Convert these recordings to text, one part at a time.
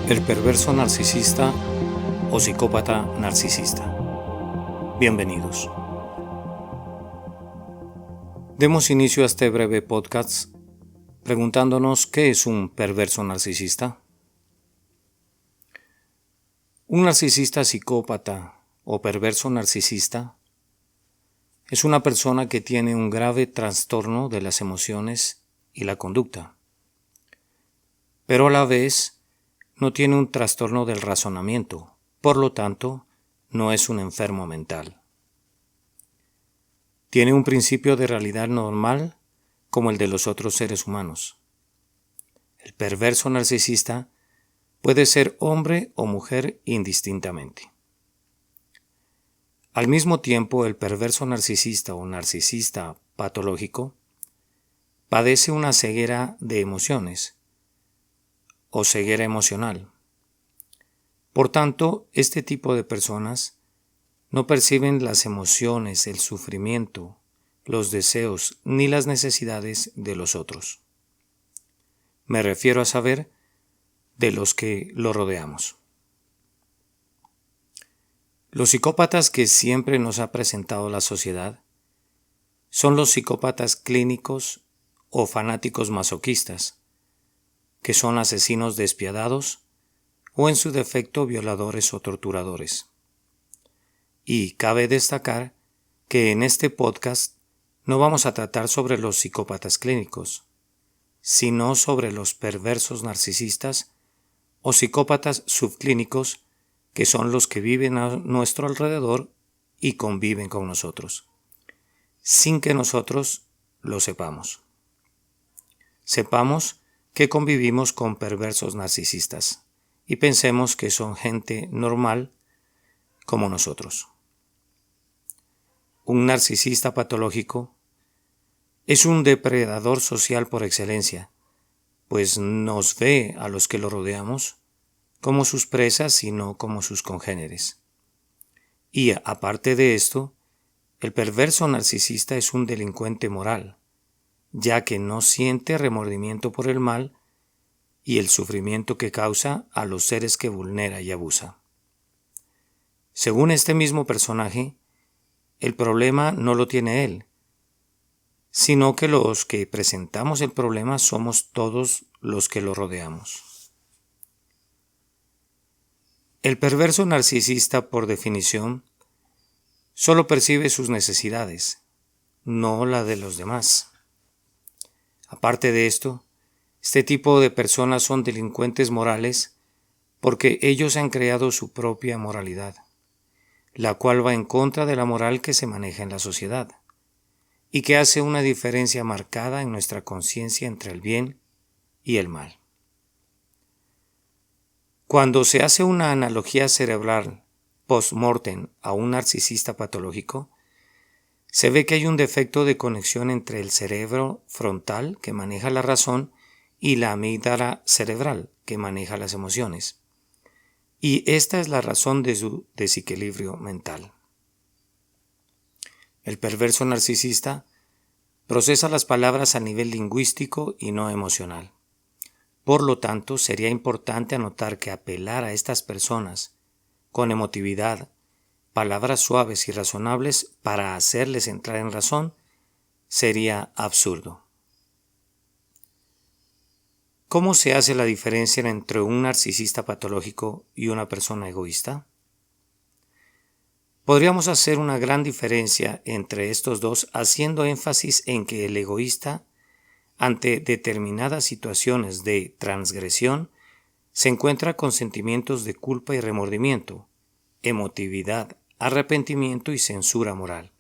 El perverso narcisista o psicópata narcisista. Bienvenidos. Demos inicio a este breve podcast preguntándonos ¿qué es un perverso narcisista? Un narcisista psicópata o perverso narcisista es una persona que tiene un grave trastorno de las emociones y la conducta, pero a la vez no tiene un trastorno del razonamiento, por lo tanto, no es un enfermo mental. Tiene un principio de realidad normal como el de los otros seres humanos. El perverso narcisista puede ser hombre o mujer indistintamente. Al mismo tiempo, el perverso narcisista o narcisista patológico padece una ceguera de emociones o ceguera emocional. Por tanto, este tipo de personas no perciben las emociones, el sufrimiento, los deseos ni las necesidades de los otros. Me refiero a saber de los que lo rodeamos. Los psicópatas que siempre nos ha presentado la sociedad son los psicópatas clínicos o fanáticos masoquistas, que son asesinos despiadados o en su defecto violadores o torturadores. Y cabe destacar que en este podcast no vamos a tratar sobre los psicópatas clínicos, sino sobre los perversos narcisistas o psicópatas subclínicos, que son los que viven a nuestro alrededor y conviven con nosotros, sin que nosotros lo sepamos. Sepamos que convivimos con perversos narcisistas y pensemos que son gente normal como nosotros. Un narcisista patológico es un depredador social por excelencia, pues nos ve a los que lo rodeamos como sus presas y no como sus congéneres. Y aparte de esto, el perverso narcisista es un delincuente moral, ya que no siente remordimiento por el mal y el sufrimiento que causa a los seres que vulnera y abusa. Según este mismo personaje, el problema no lo tiene él, sino que los que presentamos el problema somos todos los que lo rodeamos. El perverso narcisista, por definición, solo percibe sus necesidades, no la de los demás. Aparte de esto, este tipo de personas son delincuentes morales porque ellos han creado su propia moralidad, la cual va en contra de la moral que se maneja en la sociedad y que hace una diferencia marcada en nuestra conciencia entre el bien y el mal. Cuando se hace una analogía cerebral post-mortem a un narcisista patológico, se ve que hay un defecto de conexión entre el cerebro frontal, que maneja la razón, y la amígdala cerebral, que maneja las emociones. Y esta es la razón de su desequilibrio mental. El perverso narcisista procesa las palabras a nivel lingüístico y no emocional. Por lo tanto, sería importante anotar que apelar a estas personas con emotividad, palabras suaves y razonables para hacerles entrar en razón, sería absurdo. ¿Cómo se hace la diferencia entre un narcisista patológico y una persona egoísta? Podríamos hacer una gran diferencia entre estos dos haciendo énfasis en que el egoísta, ante determinadas situaciones de transgresión, se encuentra con sentimientos de culpa y remordimiento, emotividad, arrepentimiento y censura moral.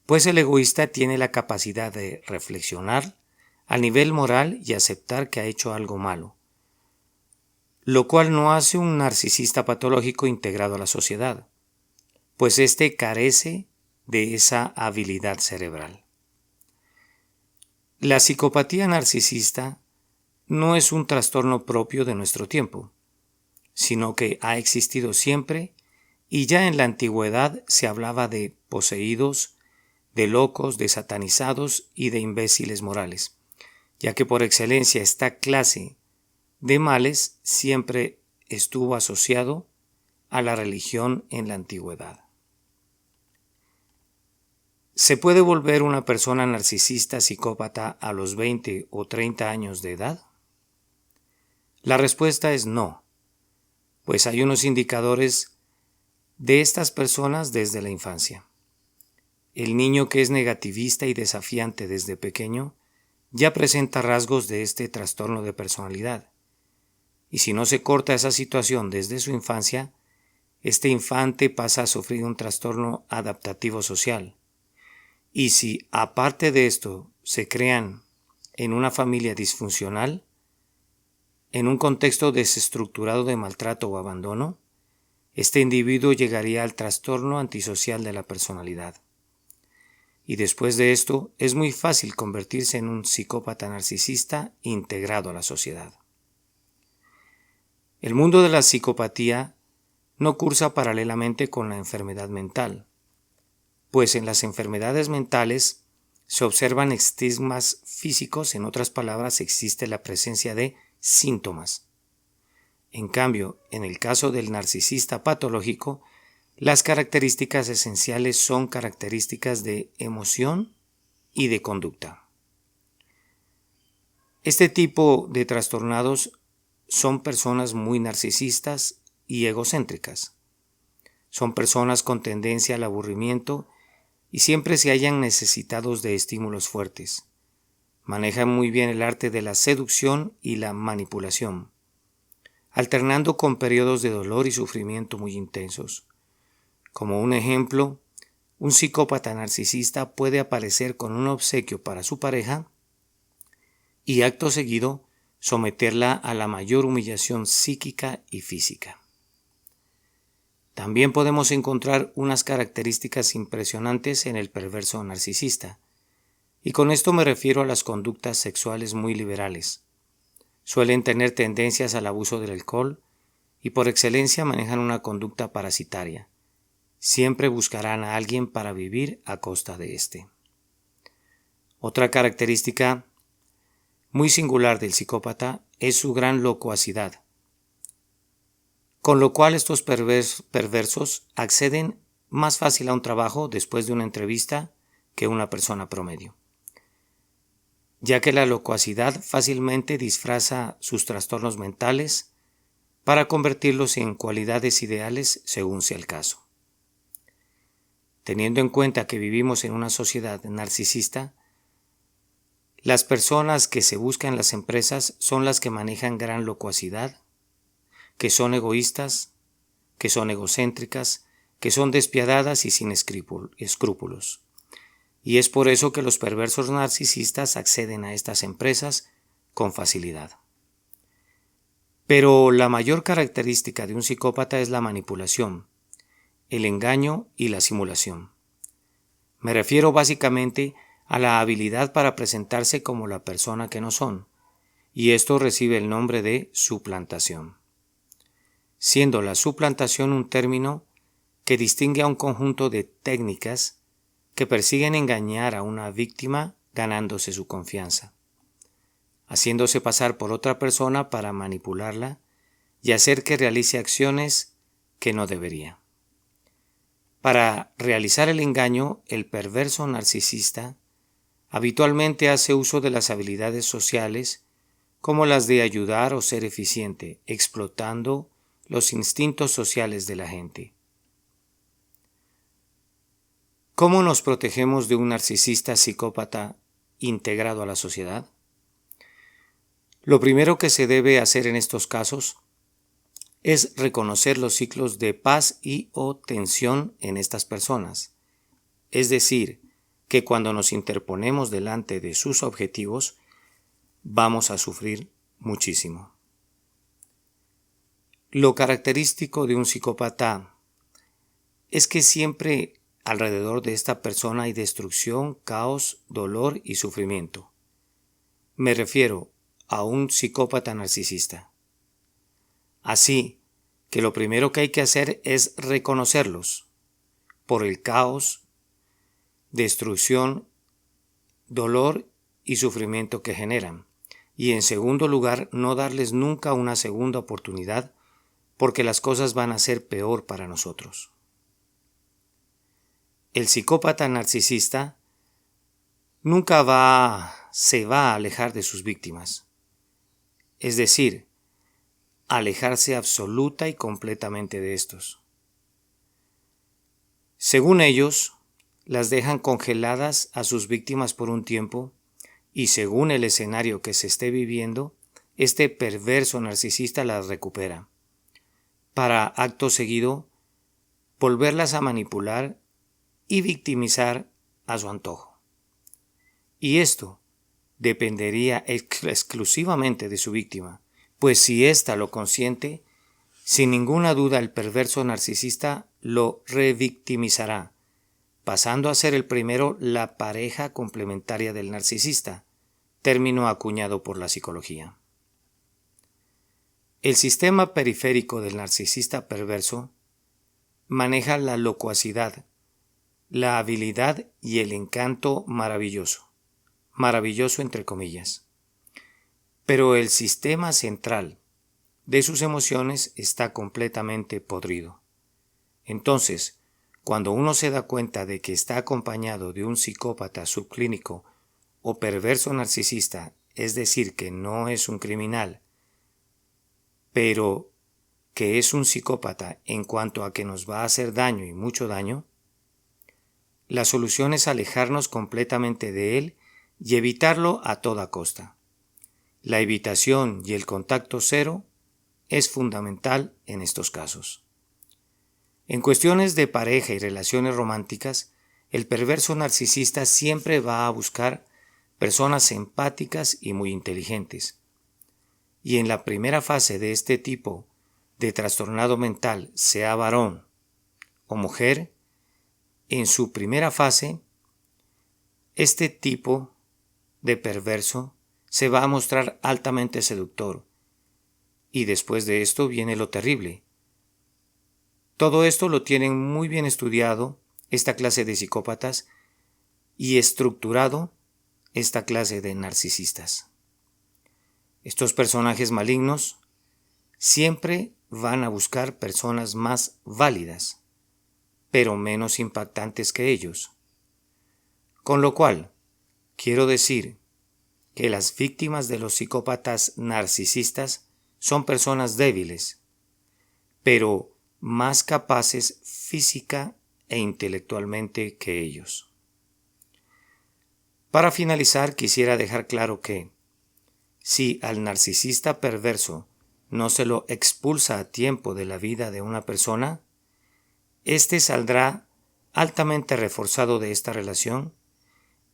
Pues el egoísta tiene la capacidad de reflexionar a nivel moral y aceptar que ha hecho algo malo, lo cual no hace un narcisista patológico integrado a la sociedad, pues éste carece de esa habilidad cerebral. La psicopatía narcisista no es un trastorno propio de nuestro tiempo, sino que ha existido siempre y ya en la antigüedad se hablaba de poseídos, de locos, de satanizados y de imbéciles morales, ya que por excelencia esta clase de males siempre estuvo asociado a la religión en la antigüedad. ¿Se puede volver una persona narcisista psicópata a los 20 o 30 años de edad? La respuesta es no, pues hay unos indicadores de estas personas desde la infancia. El niño que es negativista y desafiante desde pequeño ya presenta rasgos de este trastorno de personalidad. Y si no se corta esa situación desde su infancia, este infante pasa a sufrir un trastorno adaptativo social. Y si aparte de esto se crean en una familia disfuncional, en un contexto desestructurado de maltrato o abandono, este individuo llegaría al trastorno antisocial de la personalidad. Y después de esto, es muy fácil convertirse en un psicópata narcisista integrado a la sociedad. El mundo de la psicopatía no cursa paralelamente con la enfermedad mental, pues en las enfermedades mentales se observan estigmas físicos, en otras palabras, existe la presencia de síntomas. En cambio, en el caso del narcisista patológico, las características esenciales son características de emoción y de conducta. Este tipo de trastornados son personas muy narcisistas y egocéntricas. Son personas con tendencia al aburrimiento y siempre se hallan necesitados de estímulos fuertes. Manejan muy bien el arte de la seducción y la manipulación, alternando con periodos de dolor y sufrimiento muy intensos. Como un ejemplo, un psicópata narcisista puede aparecer con un obsequio para su pareja y acto seguido someterla a la mayor humillación psíquica y física. También podemos encontrar unas características impresionantes en el perverso narcisista, y con esto me refiero a las conductas sexuales muy liberales. Suelen tener tendencias al abuso del alcohol y por excelencia manejan una conducta parasitaria. Siempre buscarán a alguien para vivir a costa de éste. Otra característica muy singular del psicópata es su gran locuacidad, con lo cual estos perversos acceden más fácil a un trabajo después de una entrevista que una persona promedio, ya que la locuacidad fácilmente disfraza sus trastornos mentales para convertirlos en cualidades ideales según sea el caso. Teniendo en cuenta que vivimos en una sociedad narcisista, las personas que se buscan en las empresas son las que manejan gran locuacidad, que son egoístas, que son egocéntricas, que son despiadadas y sin escrúpulos. Y es por eso que los perversos narcisistas acceden a estas empresas con facilidad. Pero la mayor característica de un psicópata es la manipulación, el engaño y la simulación. Me refiero básicamente a la habilidad para presentarse como la persona que no son, y esto recibe el nombre de suplantación, siendo la suplantación un término que distingue a un conjunto de técnicas que persiguen engañar a una víctima ganándose su confianza, haciéndose pasar por otra persona para manipularla y hacer que realice acciones que no debería. Para realizar el engaño, el perverso narcisista habitualmente hace uso de las habilidades sociales como las de ayudar o ser eficiente, explotando los instintos sociales de la gente. ¿Cómo nos protegemos de un narcisista psicópata integrado a la sociedad? Lo primero que se debe hacer en estos casos es reconocer los ciclos de paz y o tensión en estas personas. Es decir, que cuando nos interponemos delante de sus objetivos, vamos a sufrir muchísimo. Lo característico de un psicópata es que siempre alrededor de esta persona hay destrucción, caos, dolor y sufrimiento. Me refiero a un psicópata narcisista. Así que lo primero que hay que hacer es reconocerlos por el caos, destrucción, dolor y sufrimiento que generan, y en segundo lugar, no darles nunca una segunda oportunidad porque las cosas van a ser peor para nosotros. El psicópata narcisista nunca se va a alejar de sus víctimas, es decir, alejarse absoluta y completamente de estos. Según ellos, las dejan congeladas a sus víctimas por un tiempo y según el escenario que se esté viviendo, este perverso narcisista las recupera, para acto seguido volverlas a manipular y victimizar a su antojo. Y esto dependería exclusivamente de su víctima, pues si ésta lo consiente, sin ninguna duda el perverso narcisista lo revictimizará, pasando a ser el primero la pareja complementaria del narcisista, término acuñado por la psicología. El sistema periférico del narcisista perverso maneja la locuacidad, la habilidad y el encanto maravilloso entre comillas. Pero el sistema central de sus emociones está completamente podrido. Entonces, cuando uno se da cuenta de que está acompañado de un psicópata subclínico o perverso narcisista, es decir, que no es un criminal, pero que es un psicópata en cuanto a que nos va a hacer daño y mucho daño, la solución es alejarnos completamente de él y evitarlo a toda costa. La evitación y el contacto cero es fundamental en estos casos. En cuestiones de pareja y relaciones románticas, el perverso narcisista siempre va a buscar personas empáticas y muy inteligentes. Y en la primera fase de este tipo de trastornado mental, sea varón o mujer, en su primera fase, este tipo de perverso se va a mostrar altamente seductor. Y después de esto viene lo terrible. Todo esto lo tienen muy bien estudiado esta clase de psicópatas y estructurado esta clase de narcisistas. Estos personajes malignos siempre van a buscar personas más válidas, pero menos impactantes que ellos. Con lo cual, quiero decir que las víctimas de los psicópatas narcisistas son personas débiles, pero más capaces física e intelectualmente que ellos. Para finalizar, quisiera dejar claro que, si al narcisista perverso no se lo expulsa a tiempo de la vida de una persona, éste saldrá altamente reforzado de esta relación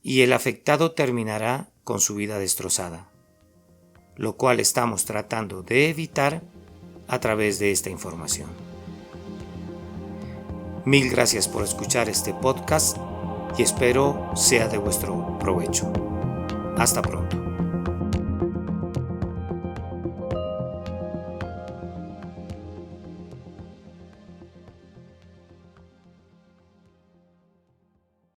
y el afectado terminará con su vida destrozada, lo cual estamos tratando de evitar a través de esta información. Mil gracias por escuchar este podcast y espero sea de vuestro provecho. Hasta pronto.